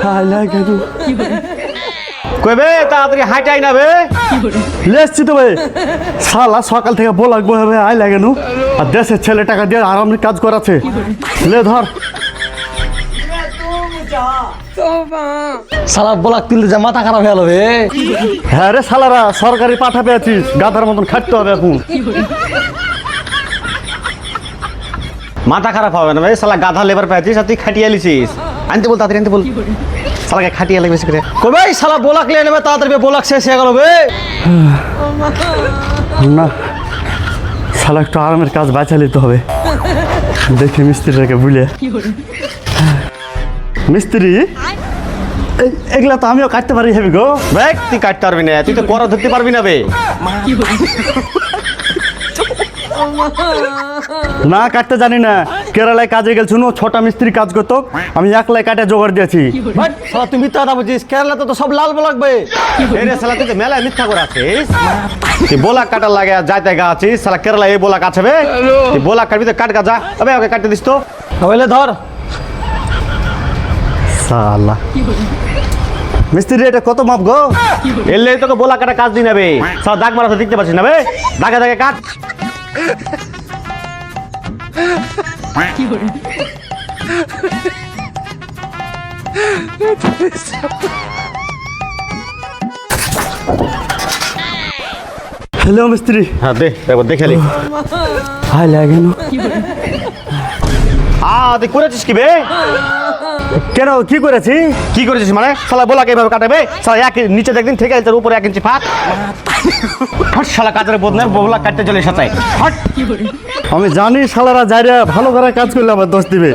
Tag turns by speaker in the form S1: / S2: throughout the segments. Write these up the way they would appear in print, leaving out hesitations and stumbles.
S1: High লাগে কেন
S2: কই বে তাড়াতাড়ি হাইটাই না বে
S1: লেসছি তো ভাই শালা সকাল থেকে বলাক হবে আই লাগে নু আর দেশের ছেলে টাকা দিয়ে আরামে কাজ করাচ্ছে লে ধর
S3: সালা বলাক তুললে যা মাথা খারাপ হয়ে গেল বে।
S1: হ্যাঁ রে শালারা সরকারি পাঠা পেয়েছিস গাধার মতন খাটতে হবে এখন
S2: মাথা খারাপ হবে না ভাই শালা গাধা লেবার পেয়েছিস আর তুই খাটিয়ে লিছিস আনতে বল তাড়াতাড়ি আনতে বল শালাকে খাটিয়ে লাগবে বেশি করে
S3: কই ভাই সালা বলাক লিয়ে নেবে তাড়াতাড়ি বে, বলাক শেষ হয়ে গেল বে।
S1: না শালা একটু আরামের কাজ বাঁচা নিতে হবে দেখি মিস্ত্রিটাকে বুঝলে মিস্ত্রি এগুলা তো আমিও কাটতে পারি হেবি গো
S2: ভাই তুই কাটতে পারবি না তুই তো করা ধরতে পারবি না বে
S1: না কাটতে জানি না কেরালায় কাজে গেল শুনো ছোটা মিস্ত্রি কাজ করতো আমি একলাই কাটে জোগাড় দিয়েছি
S3: ভাই সালা তুমি মিথ্যা কথা বলছিস, কেরালাতে তো সব লাল বলাক বে।
S2: এই রে শালা তুই তো মেলায় মিথ্যা করে আছিস তুই বোলাক কাটার লাগে আর যাইতে গা আছিস শালা কেরালা এই বোলাক আছে বে তুই বোলাক কাটবি তো কাট গা যা আবে ওকে কাটতে দিস তো
S3: হইলে ধর
S1: শালা মিস্ত্রি এটা কত মাপ গো
S2: এলে তোকে বোলাক কাটা কাজ দিই নেবে শালা দাগ মারা তো দেখতে পাচ্ছিস না বে দাগে দাগে কাট
S1: হ্যালো মিস্ত্রি
S2: হ্যাঁ দে একবার দেখে লি
S1: হাই লাগে না
S2: তুই করেছিস কি বে
S1: কেন কি করেছি
S2: কি করেছিস মানে শালা বোলাকে এইভাবে কাটাবে শালা এক নিচে দেখদিন থেকে তার উপরে 1 ইঞ্চি ফাঁক হট শালা কাজের বদলে বোলা কাটতে চলে এসেছে হট
S1: আমি জানি শালারা যাইরা ভালো করে কাজ করলে আমার দোষ দিবে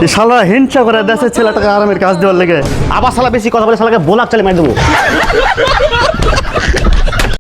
S1: এই শালারা হিংসা করে দেশের ছেলেটাকে আরামের কাজ দেওয়ার লেগে
S2: আবার শালা বেশি কথা বলে শালাকে বোলাক চালে মার দেবো